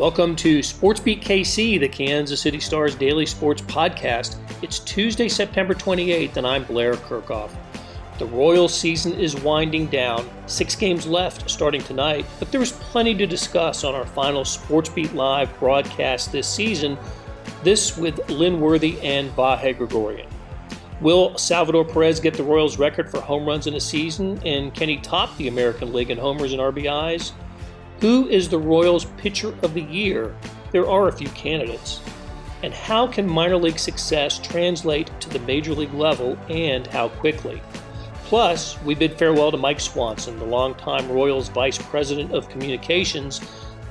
Welcome to SportsBeat KC, the Kansas City Star's daily sports podcast. It's Tuesday, September 28th, and I'm Blair Kirchhoff. The Royals season is winding down. 6 games left starting tonight, but there's plenty to discuss on our final SportsBeat Live broadcast this season. This with Lynn Worthy and Vahe Gregorian. Will Salvador Perez get the Royals' record for home runs in a season, and can he top the American League in homers and RBIs? Who is the Royals' pitcher of the year? There are a few candidates. And how can minor league success translate to the major league level, and how quickly? Plus, we bid farewell to Mike Swanson, the longtime Royals Vice President of Communications.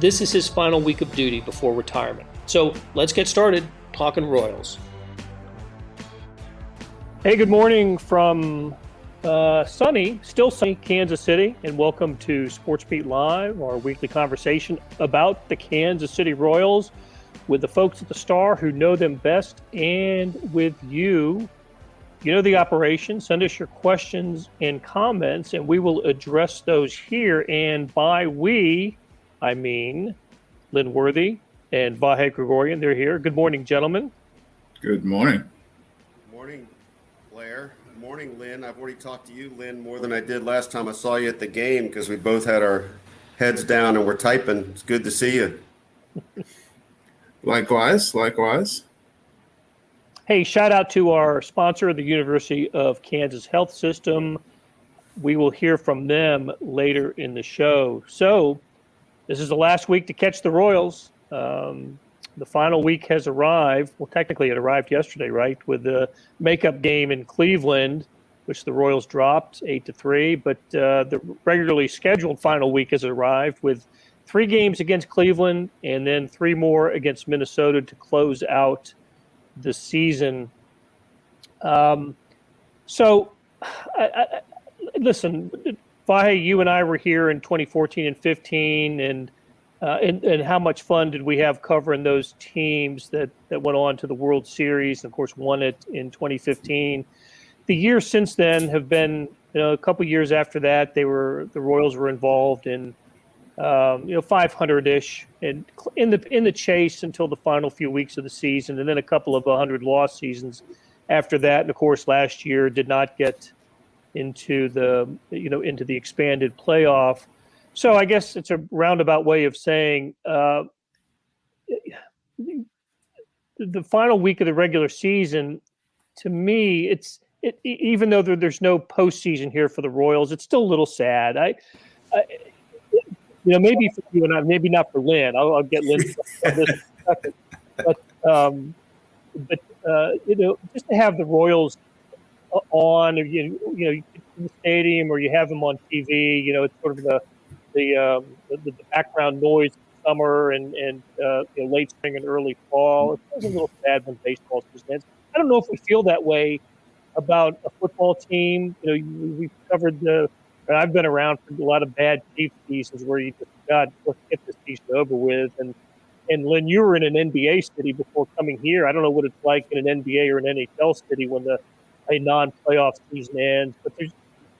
This is his final week of duty before retirement. So let's get started talking Royals. Hey, good morning from still sunny Kansas City, and welcome to SportsBeat Live, our weekly conversation about the Kansas City Royals with the folks at the Star who know them best, and with you. You know the operation. Send us your questions and comments, and we will address those here. And by we, I mean Lynn Worthy and Vahe Gregorian. They're here. Good morning, gentlemen. Good morning. Good morning, Blair. Good morning, Lynn. I've already talked to you, Lynn, more than I did last time I saw you at the game because we both had our heads down and we're typing. It's good to see you. Likewise. Hey, shout out to our sponsor, the University of Kansas Health System. We will hear from them later in the show. So this is the last week to catch the Royals. The final week has arrived. Well, technically it arrived yesterday, right? With the makeup game in Cleveland, which the Royals dropped 8-3. But the regularly scheduled final week has arrived with 3 games against Cleveland and then 3 more against Minnesota to close out the season. Listen, Vahe, you and I were here in 2014 and 15, and how much fun did we have covering those teams that went on to the World Series and, of course, won it in 2015. The years since then have been, a couple years after that, the Royals were involved in 500-ish and in the chase until the final few weeks of the season, and then a couple of 100-loss seasons after that. And of course, last year did not get into the expanded playoff. So I guess it's a roundabout way of saying the final week of the regular season, to me, even though there's no postseason here for the Royals, it's still a little sad. Maybe for you and I, maybe not for Lynn. I'll get Lynn on this in a second. But just to have the Royals on, in the stadium, or you have them on TV, it's sort of the background noise of summer and late spring and early fall. It feels a little sad when baseball ends. I don't know if we feel that way about a football team. We've covered I've been around for a lot of bad Chiefs seasons where you just, God, let's get this season over with. And Lynn, you were in an NBA city before coming here. I don't know what it's like in an NBA or an NHL city when a non-playoff season ends. But I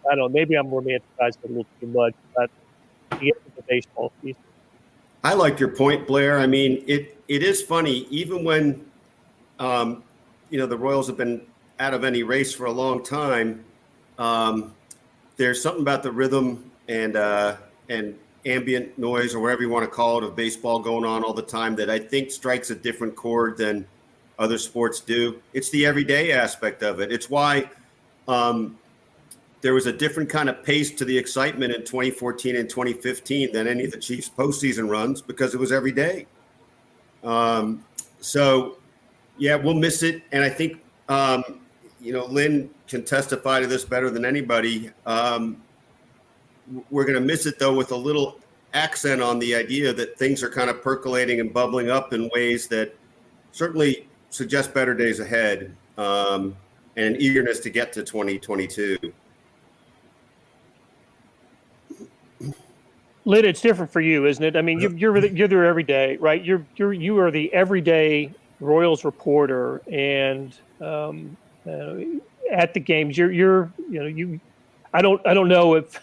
don't know, maybe I'm romanticizing a little too much about the end of the baseball season. I like your point, Blair. I mean, it is funny, even when, the Royals have been out of any race for a long time, there's something about the rhythm and ambient noise, or whatever you want to call it, of baseball going on all the time that I think strikes a different chord than other sports do. It's the everyday aspect of it. It's why there was a different kind of pace to the excitement in 2014 and 2015 than any of the Chiefs' postseason runs, because it was every day. So, yeah, we'll miss it. And I think, Lynn can testify to this better than anybody. We're going to miss it, though, with a little accent on the idea that things are kind of percolating and bubbling up in ways that certainly suggest better days ahead, and an eagerness to get to 2022. Lynn, it's different for you, isn't it? I mean, you're there every day, right? You are the everyday Royals reporter, and at the games, I don't know if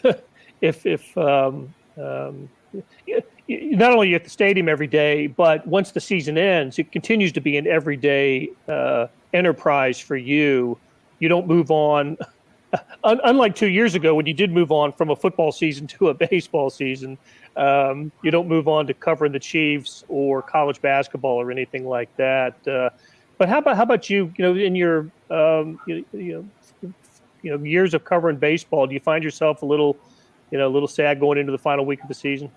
not only at the stadium every day, but once the season ends, it continues to be an everyday enterprise for you. You don't move on. Unlike 2 years ago when you did move on from a football season to a baseball season, you don't move on to covering the Chiefs or college basketball or anything like that. But how about you? In your years of covering baseball, do you find yourself a little sad going into the final week of the season?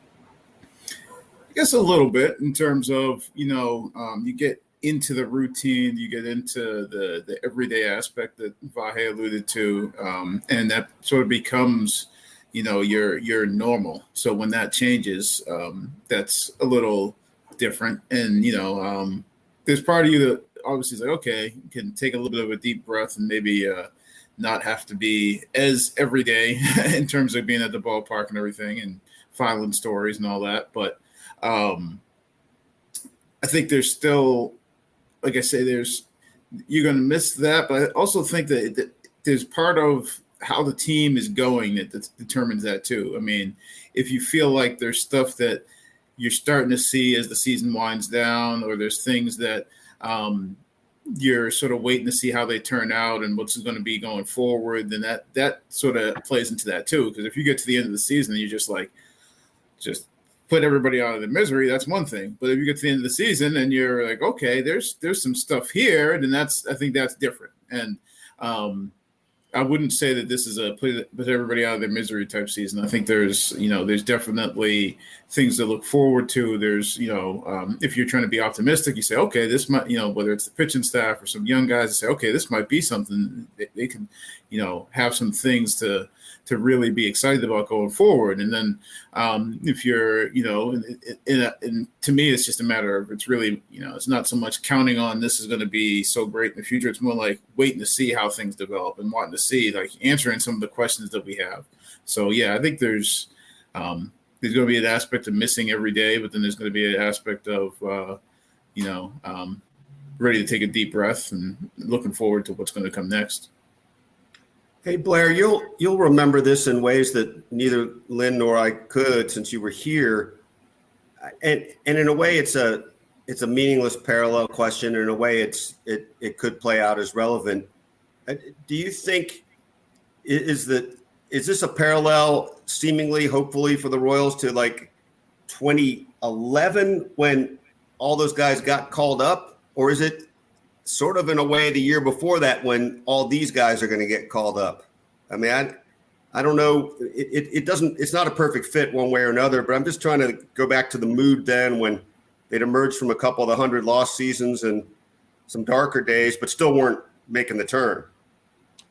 I guess a little bit in terms of, you get into the routine, you get into the everyday aspect that Vahe alluded to, and that sort of becomes, your normal. So when that changes, that's a little different. And, there's part of you that obviously is like, okay, you can take a little bit of a deep breath and maybe not have to be as everyday in terms of being at the ballpark and everything and filing stories and all that. But I think there's still, like I say, you're going to miss that. But I also think that there's part of how the team is going that determines that too. I mean, if you feel like there's stuff that you're starting to see as the season winds down, or there's things that you're sort of waiting to see how they turn out and what's going to be going forward, then that sort of plays into that too. Because if you get to the end of the season and you're just put everybody out of their misery, that's one thing. But if you get to the end of the season and you're like, okay, there's some stuff here, then I think that's different. And I wouldn't say that this is a put everybody out of their misery type season. I think there's definitely things to look forward to. There's, if you're trying to be optimistic, you say, okay, this might, whether it's the pitching staff or some young guys, say, okay, this might be something they can, have some things to really be excited about going forward. And then if you're, and to me, it's just a matter of, it's really, it's not so much counting on this is going to be so great in the future. It's more like waiting to see how things develop and wanting to see, like, answering some of the questions that we have. So, yeah, I think there's going to be an aspect of missing every day, but then there's going to be an aspect of, ready to take a deep breath and looking forward to what's going to come next. Hey, Blair, you'll remember this in ways that neither Lynn nor I could, since you were here. And in a way, it's a meaningless parallel question. In a way, it could play out as relevant. Do you think is this a parallel, seemingly, hopefully, for the Royals to like 2011 when all those guys got called up, or is it sort of in a way the year before that when all these guys are going to get called up? I mean, I don't know. It's not a perfect fit one way or another, but I'm just trying to go back to the mood then when they'd emerged from a couple of the 100 lost seasons and some darker days, but still weren't making the turn.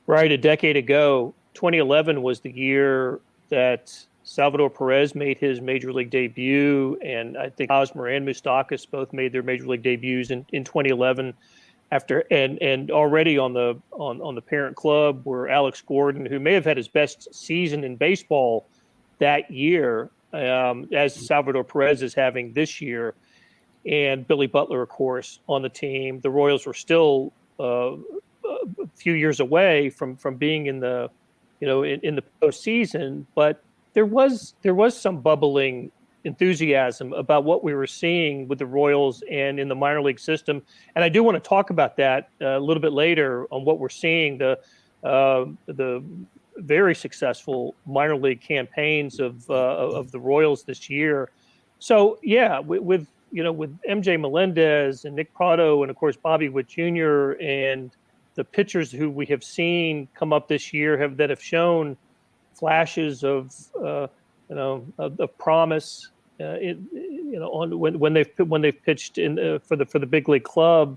Right. A decade ago, 2011 was the year that Salvador Perez made his major league debut, and I think Hosmer and Moustakas both made their major league debuts in 2011. After and already on the parent club were Alex Gordon, who may have had his best season in baseball that year, as Salvador Perez is having this year, and Billy Butler, of course, on the team. The Royals were still a few years away from being in the in the postseason, but there was some bubbling enthusiasm about what we were seeing with the Royals and in the minor league system. And I do want to talk about that a little bit later on what we're seeing, the very successful minor league campaigns of the Royals this year. So yeah, with MJ Melendez and Nick Pratto and of course Bobby Witt Jr. and the pitchers who we have seen come up this year that have shown flashes of of promise, when they've pitched in for the big league club.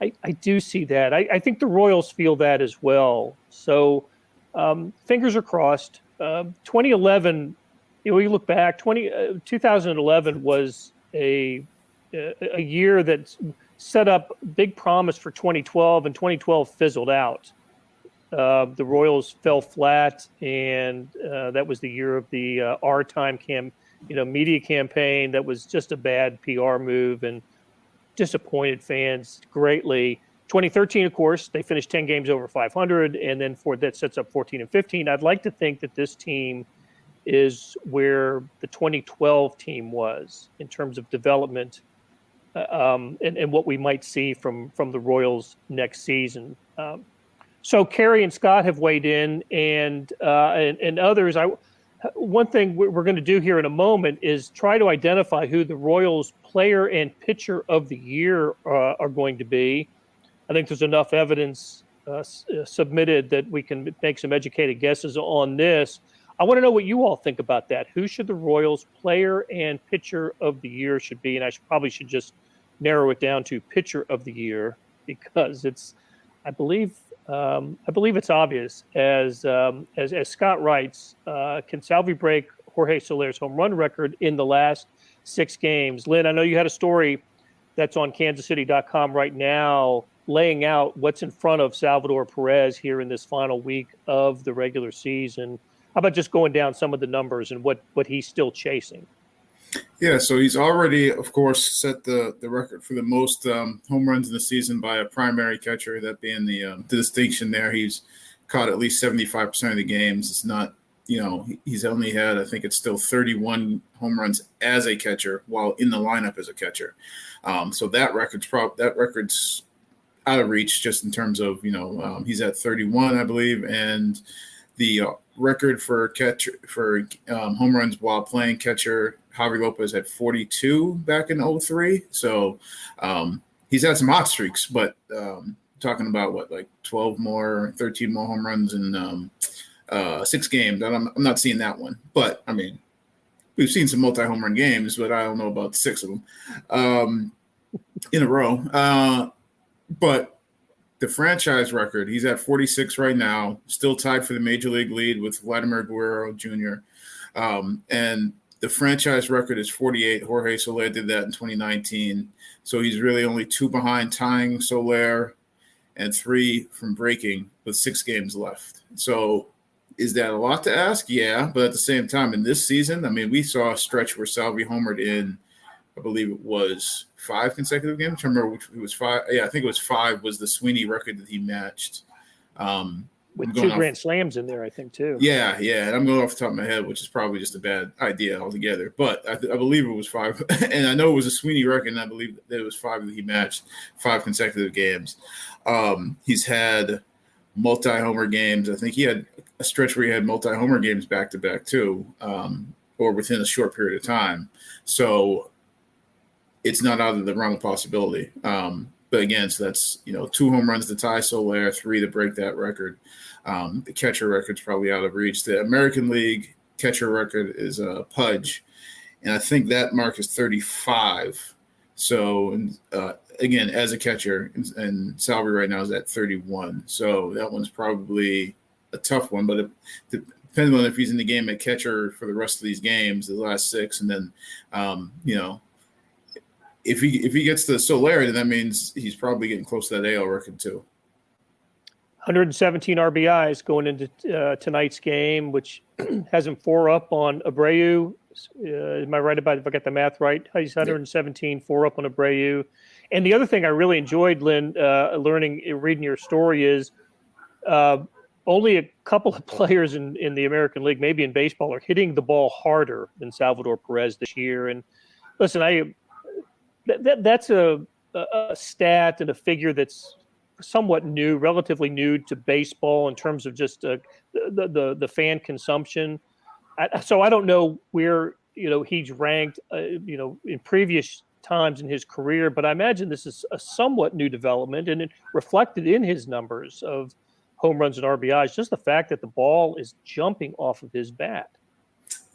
I do see that. I think the Royals feel that as well. So fingers are crossed. 2011, we look back. 2011 was a year that set up big promise for 2012, and 2012 fizzled out. The Royals fell flat, and that was the year of the Our Time media campaign. That was just a bad PR move and disappointed fans greatly. 2013, of course, they finished 10 games over 500, and then that sets up 14 and 15. I'd like to think that this team is where the 2012 team was in terms of development, and what we might see from the Royals next season. So Kerry and Scott have weighed in, and others. One thing we're going to do here in a moment is try to identify who the Royals player and pitcher of the year are going to be. I think there's enough evidence submitted that we can make some educated guesses on this. I want to know what you all think about that. Who should the Royals player and pitcher of the year should be? And I probably should just narrow it down to pitcher of the year, because I believe it's obvious. As Scott writes, can Salvy break Jorge Soler's home run record in the last 6 games? Lynn, I know you had a story that's on kansascity.com right now laying out what's in front of Salvador Perez here in this final week of the regular season. How about just going down some of the numbers and what he's still chasing? Yeah, so he's already, of course, set the record for the most home runs in the season by a primary catcher, that being the distinction there. He's caught at least 75% of the games. It's not, he's only had, I think it's still 31 home runs as a catcher while in the lineup as a catcher. So that record's out of reach just in terms of, he's at 31, I believe, and the record for home runs while playing catcher, Javi Lopez had 42 back in 2003. So he's had some hot streaks, but talking about 13 more home runs in 6 games. I'm not seeing that one, but I mean, we've seen some multi-home run games, but I don't know about 6 of them in a row. But the franchise record, he's at 46 right now, still tied for the major league lead with Vladimir Guerrero Jr. And the franchise record is 48. Jorge Soler did that in 2019. So he's really only 2 behind tying Soler and 3 from breaking with 6 games left. So is that a lot to ask? Yeah. But at the same time, in this season, I mean, we saw a stretch where Salvy homered in, I believe it was 5 consecutive games. I remember which it was 5. Yeah, I think it was 5 was the Sweeney record that he matched. With 2 grand slams in there, I think, too. Yeah. And I'm going off the top of my head, which is probably just a bad idea altogether. But I believe it was 5. And I know it was a Sweeney record, and I believe that it was 5 that he matched, 5 consecutive games. He's had multi-homer games. I think he had a stretch where he had multi-homer games back-to-back, too, or within a short period of time. So it's not out of the realm of possibility. But again, so that's, 2 home runs to tie Soler, 3 to break that record. The catcher record's probably out of reach. The American League catcher record is Pudge, and I think that mark is 35. So, again, as a catcher, and Salvy right now is at 31. So that one's probably a tough one, but depending on if he's in the game at catcher for the rest of these games, the last 6, and then, if he gets to Soler, then that means he's probably getting close to that AL record too. 117 RBIs going into tonight's game, which has him 4 up on Abreu. Am I right about, if I got the math right? He's 117, 4 up on Abreu. And the other thing I really enjoyed, Lynn, reading your story is only a couple of players in the American League, maybe in baseball, are hitting the ball harder than Salvador Perez this year. And listen, that's a stat and a figure that's somewhat new, relatively new to baseball in terms of just the fan consumption. So I don't know where he's ranked in previous times in his career, but I imagine this is a somewhat new development, and it reflected in his numbers of home runs and RBIs. Just the fact that the ball is jumping off of his bat.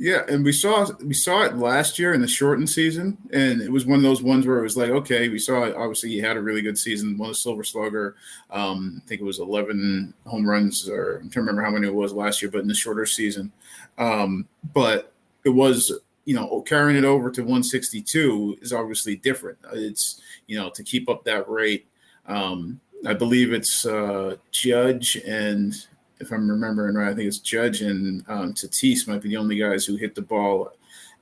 Yeah, and we saw it last year in the shortened season, and it was one of those ones where it was like, okay, we saw it. Obviously, he had a really good season, won the Silver Slugger. I think it was 11 home runs, or I'm trying to remember how many it was last year, but in the shorter season. But it was, carrying it over to 162 is obviously different. It's, to keep up that rate. I believe it's Judge and – if I'm remembering right, I think it's Judge and Tatis might be the only guys who hit the ball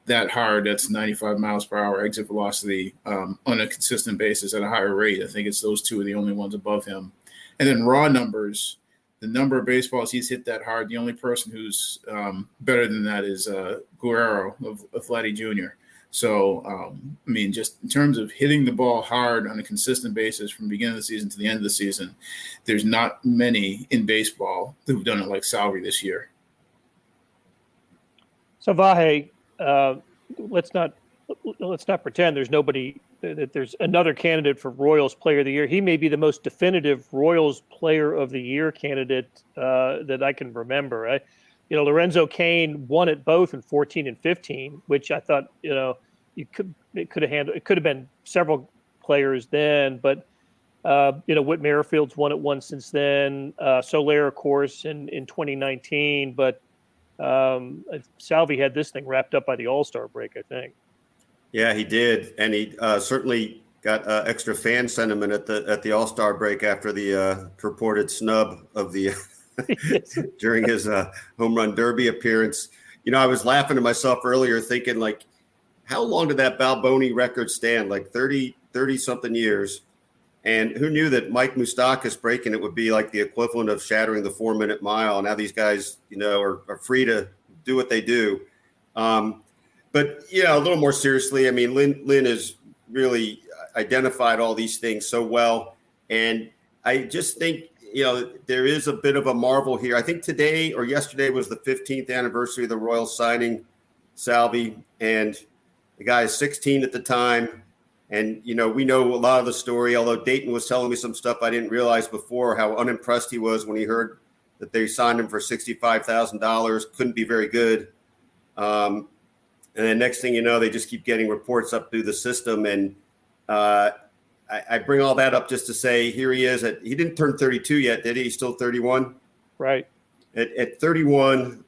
that hard. That's 95 miles per hour exit velocity on a consistent basis at a higher rate. I think it's those 2 are the only ones above him. And then raw numbers, the number of baseballs he's hit that hard, the only person who's better than that is Guerrero of Vladdy Jr. So, I mean, just in terms of hitting the ball hard on a consistent basis from the beginning of the season to the end of the season, there's not many in baseball who've done it like Salvy this year. So, Vahe, let's not pretend there's nobody, that there's another candidate for Royals Player of the Year. He may be the most definitive Royals Player of the Year candidate that I can remember. Lorenzo Cain won it both in 14 and 15, which I thought, it could have been several players then, but Whit Merrifield's won it once since then. Soler, of course, in 2019, but Salvy had this thing wrapped up by the All-Star break, I think. Yeah, he did, and he certainly got extra fan sentiment at the All-Star break after the purported snub of the during his home run derby appearance. I was laughing to myself earlier, thinking like, how long did that Balboni record stand? Like 30 something years. And who knew that Mike Moustakas breaking it would be like the equivalent of shattering the 4-minute mile? Now these guys, are free to do what they do. But a little more seriously, I mean, Lynn has really identified all these things so well. And I just think, there is a bit of a marvel here. I think today or yesterday was the 15th anniversary of the Royals signing Salvy. And the guy is 16 at the time. And, we know a lot of the story, although Dayton was telling me some stuff I didn't realize before, how unimpressed he was when he heard that they signed him for $65,000. Couldn't be very good. And then next thing you know, they just keep getting reports up through the system. And I bring all that up just to say, here he is. He didn't turn 32 yet, did he? He's still 31? Right. At 31,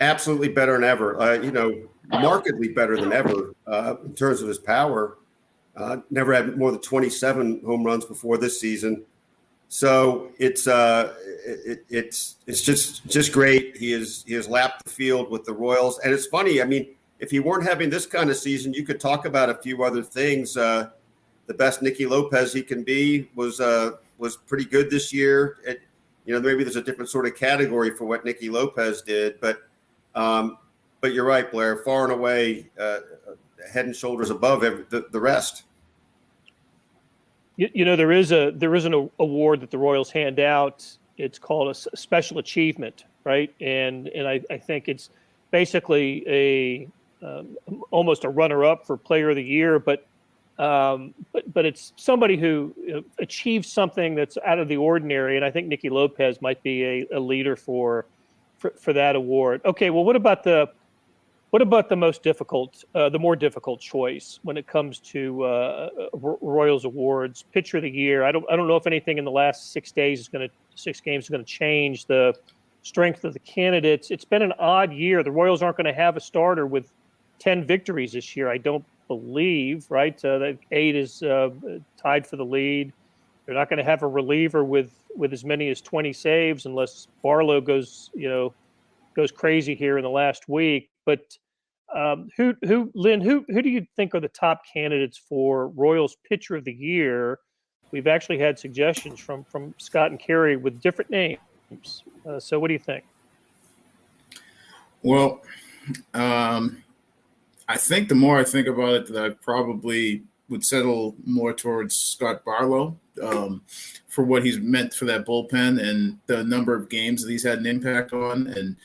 absolutely better than ever. Markedly better than ever in terms of his power. Never had more than 27 home runs before this season. So it's just great. He has lapped the field with the Royals, and it's funny. I mean, if he weren't having this kind of season, you could talk about a few other things. The best Nicky Lopez he can be was pretty good this year. Maybe there's a different sort of category for what Nicky Lopez did, but you're right, Blair. Far and away, head and shoulders above the rest. There is an award that the Royals hand out. It's called a special achievement, right? And I think it's basically almost a runner-up for Player of the Year, but it's somebody who achieves something that's out of the ordinary. And I think Nicky Lopez might be a leader for that award. Okay, well, what about the more difficult choice when it comes to Royals awards? Pitcher of the Year. I don't know if anything in the last 6 games is going to change the strength of the candidates. It's been an odd year. The Royals aren't going to have a starter with 10 victories this year, I don't believe. Right? The 8 is tied for the lead. They're not going to have a reliever with as many as 20 saves unless Barlow goes crazy here in the last week. But Lynn, who do you think are the top candidates for Royals Pitcher of the Year? We've actually had suggestions from Scott and Kerry with different names. So what do you think? Well, I think the more I think about it, that I probably would settle more towards Scott Barlow for what he's meant for that bullpen and the number of games that he's had an impact on. And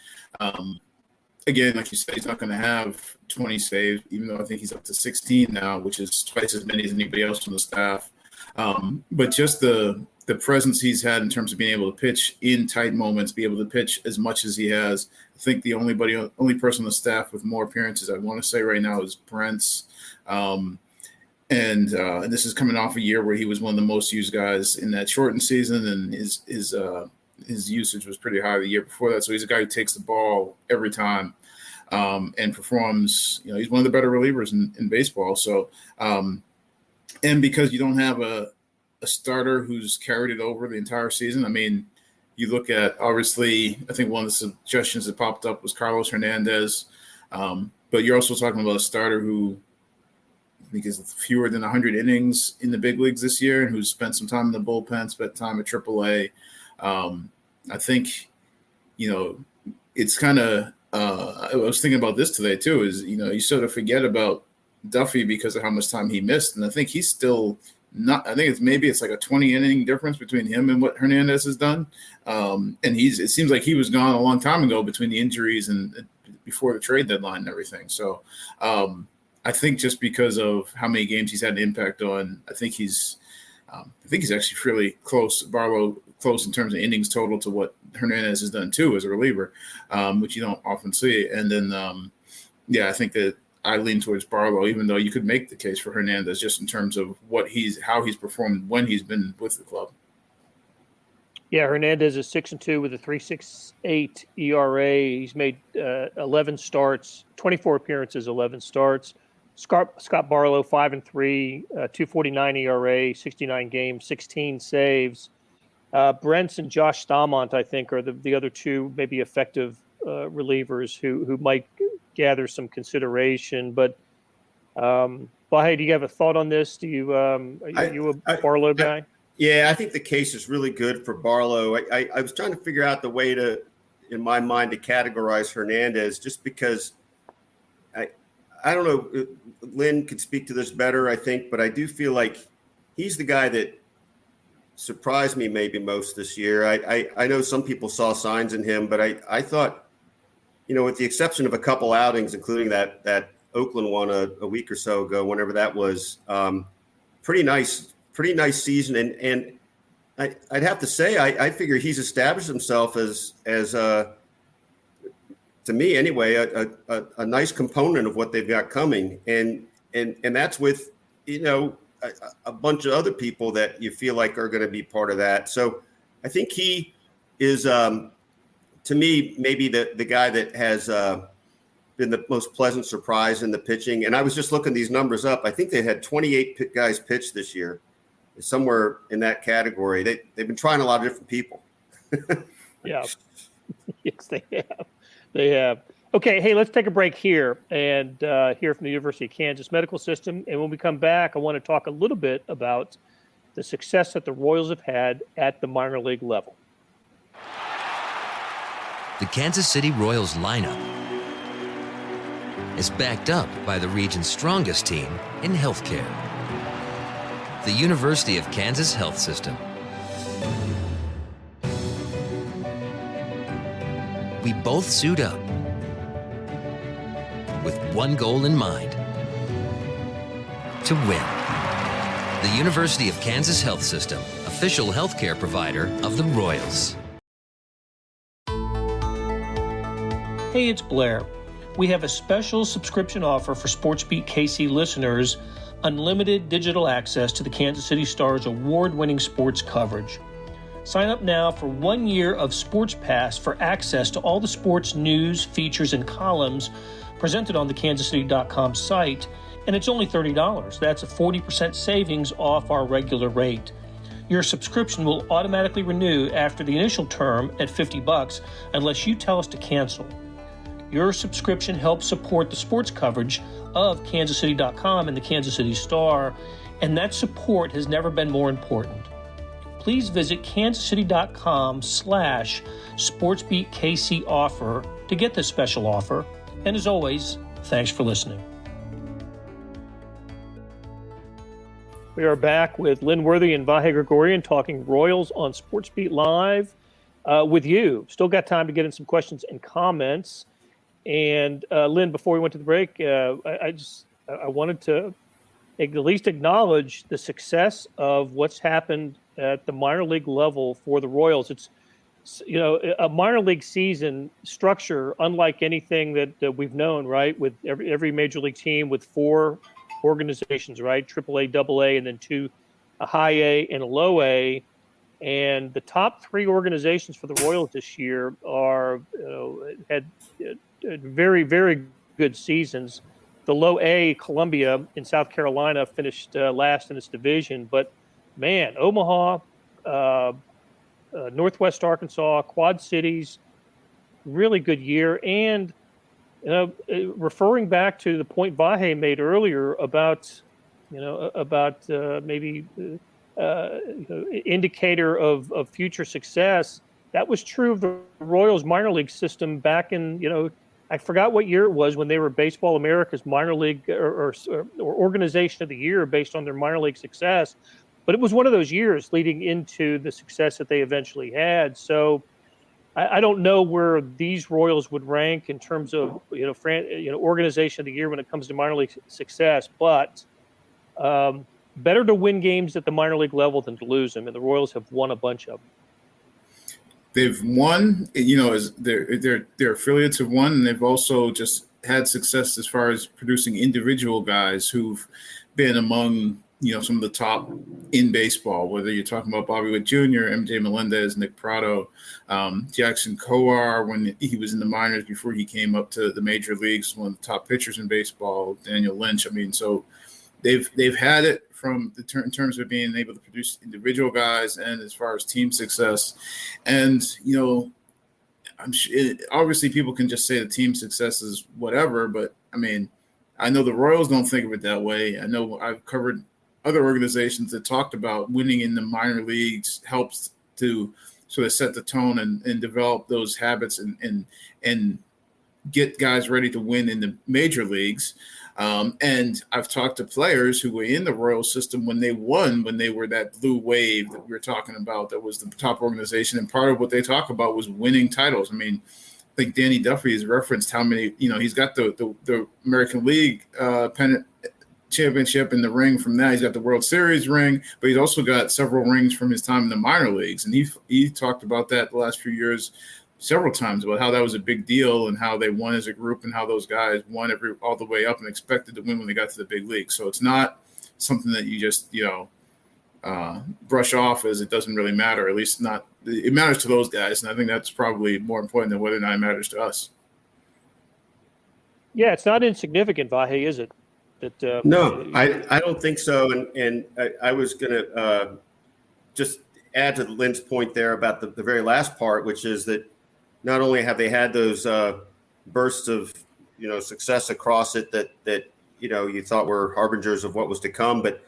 again, like you said, he's not going to have 20 saves, even though I think he's up to 16 now, which is twice as many as anybody else on the staff. But just the presence he's had in terms of being able to pitch in tight moments, be able to pitch as much as he has. I think the only person on the staff with more appearances I want to say right now is Brent's. And this is coming off a year where he was one of the most used guys in that shortened season, and his usage was pretty high the year before that. So he's a guy who takes the ball every time and performs. He's one of the better relievers in baseball. So, and because you don't have a starter who's carried it over the entire season. I mean, you look at, obviously, I think one of the suggestions that popped up was Carlos Hernandez. But you're also talking about a starter who I think is fewer than 100 innings in the big leagues this year, and who's spent some time in the bullpen, spent time at AAA. I think, it's kind of, I was thinking about this today too, is, you sort of forget about Duffy because of how much time he missed. And I think he's still not, I think it's like a 20 inning difference between him and what Hernandez has done. And it seems like he was gone a long time ago between the injuries and before the trade deadline and everything. So I think just because of how many games he's had an impact on, I think he's actually fairly close, Barlow close in terms of innings total to what Hernandez has done too as a reliever, which you don't often see. And then, I think that I lean towards Barlow, even though you could make the case for Hernandez just in terms of how he's performed when he's been with the club. Yeah, Hernandez is 6-2 with a 3.68 ERA. He's made 11 starts, 24 appearances, 11 starts. Scott Barlow, 5-3, 2.49 ERA, 69 games, 16 saves. Brents and Josh Stamont, I think, are the other two maybe effective relievers who might gather some consideration. But Vahe, do you have a thought on this? Are you a Barlow guy? Yeah, I think the case is really good for Barlow. I was trying to figure out the way to, in my mind, to categorize Hernandez, just because I don't know. Lynn could speak to this better, I think, but I do feel like he's the guy that surprised me maybe most this year. I know some people saw signs in him, but I thought, with the exception of a couple outings, including that Oakland one a week or so ago, whenever that was, pretty nice season. And I'd have to say, I figure he's established himself as to me anyway, a nice component of what they've got coming. And that's with, a bunch of other people that you feel like are going to be part of that. So I think he is, to me, maybe the guy that has been the most pleasant surprise in the pitching. And I was just looking these numbers up. I think they had 28 guys pitched this year, somewhere in that category. They've been trying a lot of different people. Yeah. Yes, they have. They have. Okay, hey, let's take a break here and hear from the University of Kansas Medical System. And when we come back, I want to talk a little bit about the success that the Royals have had at the minor league level. The Kansas City Royals lineup is backed up by the region's strongest team in healthcare, the University of Kansas Health System. We both suit up with one goal in mind: to win. The University of Kansas Health System, official healthcare provider of the Royals. Hey, it's Blair. We have a special subscription offer for SportsBeat KC listeners: unlimited digital access to the Kansas City Star's award-winning sports coverage. Sign up now for 1 year of Sports Pass for access to all the sports news, features, and columns presented on the kansascity.com site, and it's only $30. That's a 40% savings off our regular rate. Your subscription will automatically renew after the initial term at $50 unless you tell us to cancel. Your subscription helps support the sports coverage of kansascity.com and the Kansas City Star, and that support has never been more important. Please visit kansascity.com/SportsBeatKC offer to get this special offer. And as always, thanks for listening. We are back with Lynn Worthy and Vahe Gregorian talking Royals on SportsBeat Live with you. Still got time to get in some questions and comments. And Lynn, before we went to the break, I wanted to at least acknowledge the success of what's happened at the minor league level for the Royals. It's, a minor league season structure unlike anything that we've known, right? With every major league team with 4 organizations, right? AAA, AA, and then 2, a high A and a low A. And the top 3 organizations for the Royals this year had very, very good seasons. The low A, Columbia in South Carolina, finished last in its division. But, man, Omaha, Northwest Arkansas, Quad Cities, really good year. And, referring back to the point Vahe made earlier about maybe indicator of future success. That was true of the Royals minor league system back in, I forgot what year it was when they were Baseball America's minor league or organization of the year based on their minor league success. But it was one of those years leading into the success that they eventually had. So I don't know where these Royals would rank in terms of organization of the year when it comes to minor league success, but better to win games at the minor league level than to lose them, and the Royals have won a bunch of them. They've won, as their affiliates have won, and they've also just had success as far as producing individual guys who've been among some of the top in baseball, whether you're talking about Bobby Witt Jr., MJ Melendez, Nick Prado, Jackson Kowar, when he was in the minors before he came up to the major leagues, one of the top pitchers in baseball, Daniel Lynch. so they've had it from in terms of being able to produce individual guys and as far as team success. And, I'm sure obviously people can just say the team success is whatever, but I know the Royals don't think of it that way. I know I've covered other organizations that talked about winning in the minor leagues helps to sort of set the tone and develop those habits and get guys ready to win in the major leagues. And I've talked to players who were in the Royal system when they were that blue wave that we were talking about, that was the top organization. And part of what they talk about was winning titles. I think Danny Duffy has referenced how many, he's got the American League pennant championship in the ring from that. He's got the World Series ring, but he's also got several rings from his time in the minor leagues. And he talked about that the last few years several times, about how that was a big deal and how they won as a group and how those guys won all the way up and expected to win when they got to the big league. So it's not something that you just, brush off as it doesn't really matter. At least not, it matters to those guys. And I think that's probably more important than whether or not it matters to us. Yeah, it's not insignificant, Vahe, is it? No, I don't think so. And I was going to just add to Lynn's point there about the very last part, which is that not only have they had those bursts of success across it that you thought were harbingers of what was to come, but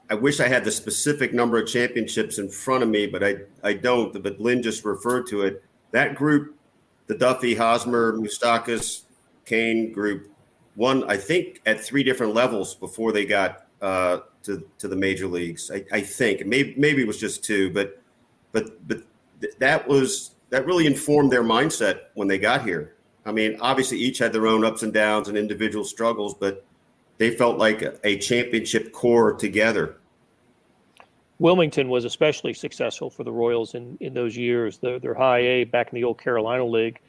I wish I had the specific number of championships in front of me, but I don't. But Lynn just referred to it. That group, the Duffy, Hosmer, Moustakas, Kane group, won, I think, at 3 different levels before they got to the major leagues. I think maybe it was just 2, but that really informed their mindset when they got here. Obviously each had their own ups and downs and individual struggles, but they felt like a championship core together. Wilmington was especially successful for the Royals in those years. They're high A back in the old Carolina League.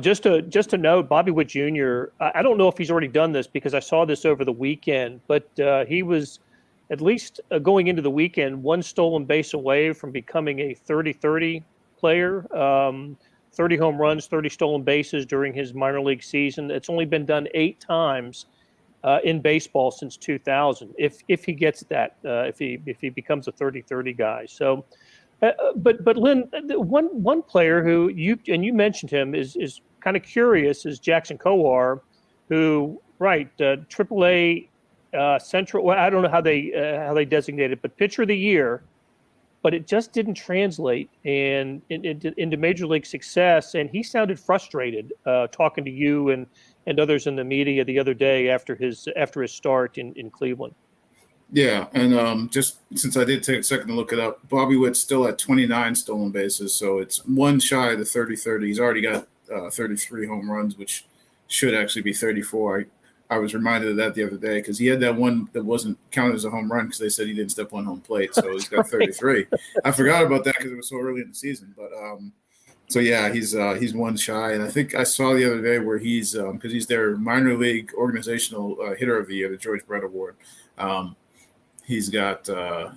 Just to note, Bobby Witt Jr., I don't know if he's already done this because I saw this over the weekend, but he was at least going into the weekend 1 stolen base away from becoming a 30-30 player. 30 home runs, 30 stolen bases during his minor league season. It's only been done 8 times in baseball since 2000. If he gets that, if he becomes a 30-30 guy. So. But Lynn, one player who you mentioned him is kind of curious is Jackson Kowar, who AAA Central. Well, I don't know how they designate it, but pitcher of the year. But it just didn't translate into major league success, and he sounded frustrated talking to you and others in the media the other day after his start in Cleveland. Yeah, and just since I did take a second to look it up, Bobby Witt's still at 29 stolen bases, so it's 1 shy of the 30-30. He's already got 33 home runs, which should actually be 34. I was reminded of that the other day because he had that one that wasn't counted as a home run because they said he didn't step on home plate, so he's got 33. I forgot about that because it was so early in the season, but so yeah, he's 1 shy, and I think I saw the other day where he's because he's their minor league organizational hitter of the year, the George Brett Award. He's got, I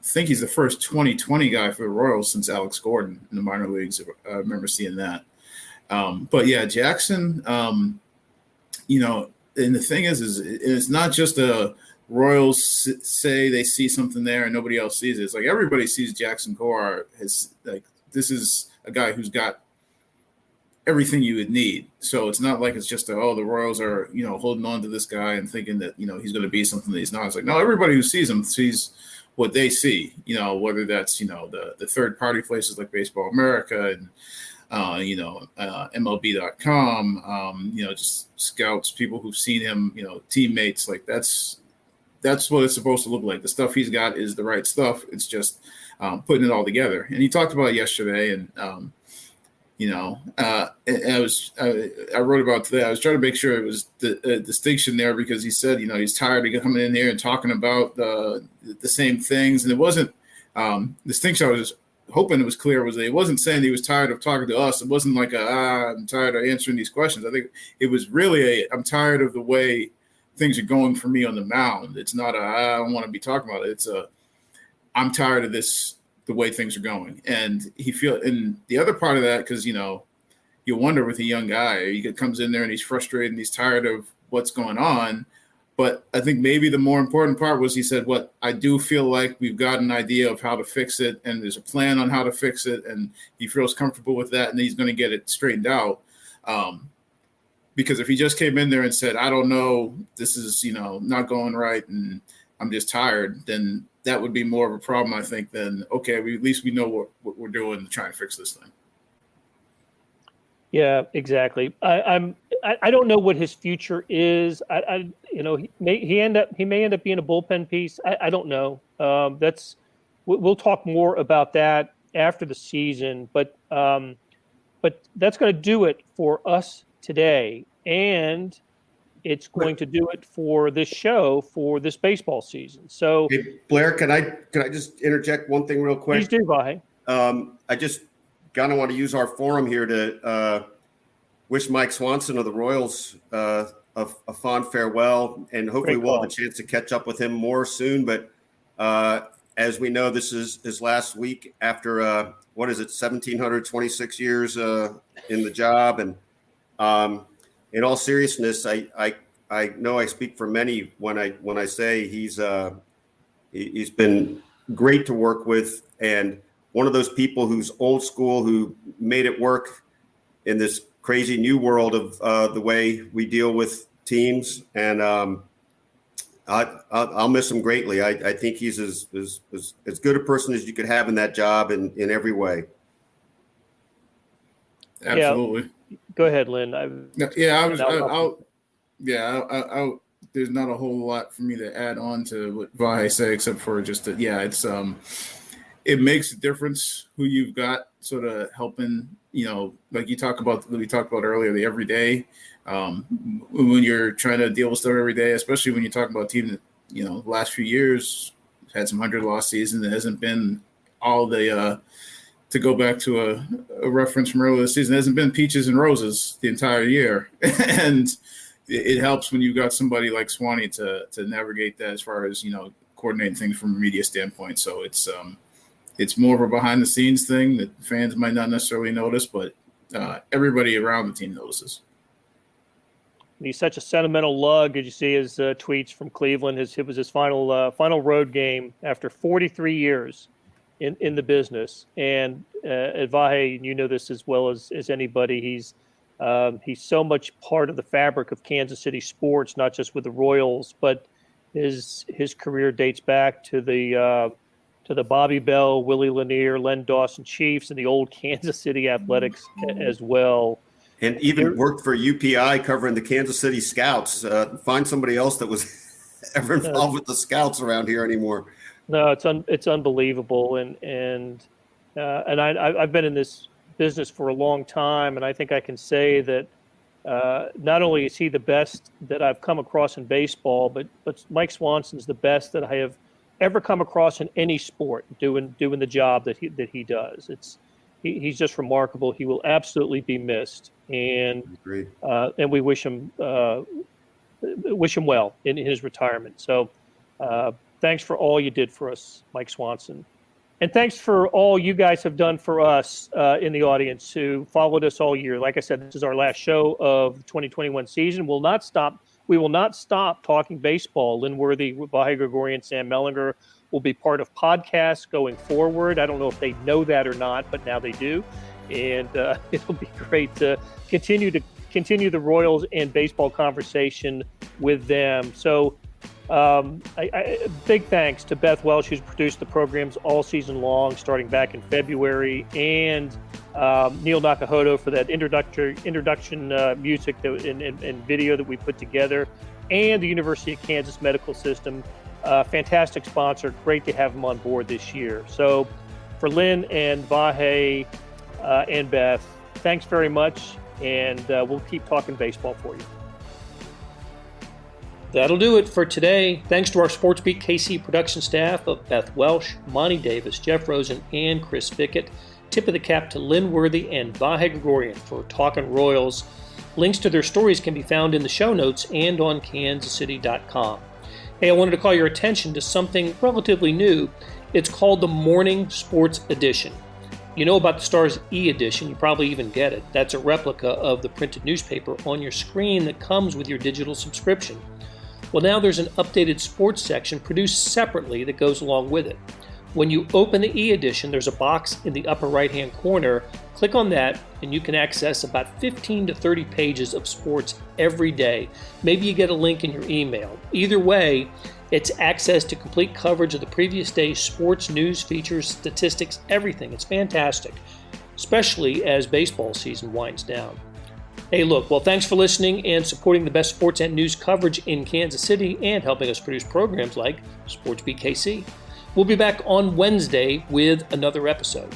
think he's the first 2020 guy for the Royals since Alex Gordon in the minor leagues. I remember seeing that. But yeah, Jackson, and the thing is it's not just the Royals say they see something there and nobody else sees it. It's like everybody sees Jackson Kowar as this is a guy who's got everything you would need. So it's not like it's just the Royals are, holding on to this guy and thinking that, he's going to be something that he's not. It's like, no, everybody who sees him sees what they see, whether that's, the third party places like Baseball America and, MLB.com, just scouts, people who've seen him, teammates, like that's what it's supposed to look like. The stuff he's got is the right stuff. It's just putting it all together. And he talked about it yesterday, and I wrote about today. I was trying to make sure it was the distinction there, because he said, he's tired of coming in here and talking about the same things. And it wasn't distinction. I was just hoping it was clear, was that he wasn't saying he was tired of talking to us. It wasn't like I'm tired of answering these questions. I think it was really I'm tired of the way things are going for me on the mound. It's not I don't want to be talking about it. It's I'm tired of this, the way things are going. And and the other part of that, because, you wonder with a young guy, he comes in there and he's frustrated and he's tired of what's going on. But I think maybe the more important part was he said, what I do feel like we've got an idea of how to fix it, and there's a plan on how to fix it, and he feels comfortable with that, and he's going to get it straightened out. Because if he just came in there and said, I don't know, this is, not going right, and I'm just tired, then that would be more of a problem, I think, than, okay, at least we know what we're doing to try and fix this thing. Yeah, exactly. I don't know what his future is. He may end up being a bullpen piece. I don't know. We'll talk more about that after the season, but that's going to do it for us today, and it's going to do it for this show for this baseball season. So, hey, Blair, can I just interject one thing real quick? Please do, Vahe. I just kind of want to use our forum here to wish Mike Swanson of the Royals a fond farewell, and hopefully we'll have a chance to catch up with him more soon. But as we know, this is his last week after 1,726 years in the job. And in all seriousness, I know I speak for many when I say he's been great to work with, and one of those people who's old school, who made it work in this crazy new world of the way we deal with teams. And I'll miss him greatly. I think he's as good a person as you could have in that job in every way. Absolutely. Yeah. Go ahead, Lynn. There's not a whole lot for me to add on to what Vahe said, except for just that, it's it makes a difference who you've got sort of helping, like we talked about earlier, the everyday, when you're trying to deal with stuff every day, especially when you talk about a team that, the last few years had some 100-loss season. It hasn't been all the, to go back to a reference from earlier this season, it hasn't been peaches and roses the entire year. And it helps when you've got somebody like Swanee to navigate that as far as, coordinating things from a media standpoint. So it's more of a behind the scenes thing that fans might not necessarily notice, but everybody around the team notices. He's such a sentimental lug. Did you see his tweets from Cleveland? It was his final road game after 43 years in the business. And Vahe, you know this as well as anybody. He's so much part of the fabric of Kansas City sports, not just with the Royals, but his career dates back to the Bobby Bell, Willie Lanier, Len Dawson Chiefs, and the old Kansas City Athletics as well. And even worked for UPI covering the Kansas City Scouts. Find somebody else that was ever involved with the Scouts around here anymore. No, it's unbelievable, and I've been in this business for a long time, and I think I can say that not only is he the best that I've come across in baseball, but Mike Swanson's the best that I have ever come across in any sport doing the job that he does. He's just remarkable. He will absolutely be missed, and we wish him well in his retirement. So thanks for all you did for us, Mike Swanson. And thanks for all you guys have done for us in the audience who followed us all year. Like I said, this is our last show of the 2021 season. We will not stop talking baseball. Lynn Worthy, Vahe Gregorian, Sam Mellinger will be part of podcasts going forward. I don't know if they know that or not, but now they do. And it'll be great to continue the Royals and baseball conversation with them. So Big thanks to Beth Welsh, who's produced the programs all season long, starting back in February, and Neil Nakahoto for that introduction music and video that we put together, and the University of Kansas Medical System. Fantastic sponsor. Great to have them on board this year. So for Lynn and Vahe and Beth, thanks very much, and we'll keep talking baseball for you. That'll do it for today. Thanks to our SportsBeat KC production staff of Beth Welsh, Monty Davis, Jeff Rosen, and Chris Fickett. Tip of the cap to Lynn Worthy and Vahe Gregorian for Talkin' Royals. Links to their stories can be found in the show notes and on kansascity.com. Hey, I wanted to call your attention to something relatively new. It's called the Morning Sports Edition. You know about the Star's e-edition, you probably even get it. That's a replica of the printed newspaper on your screen that comes with your digital subscription. Well, now there's an updated sports section produced separately that goes along with it. When you open the e-edition, there's a box in the upper right-hand corner. Click on that, and you can access about 15 to 30 pages of sports every day. Maybe you get a link in your email. Either way, it's access to complete coverage of the previous day's sports news, features, statistics, everything. It's fantastic, especially as baseball season winds down. Hey, look, well, thanks for listening and supporting the best sports and news coverage in Kansas City and helping us produce programs like SportsBeat KC. We'll be back on Wednesday with another episode.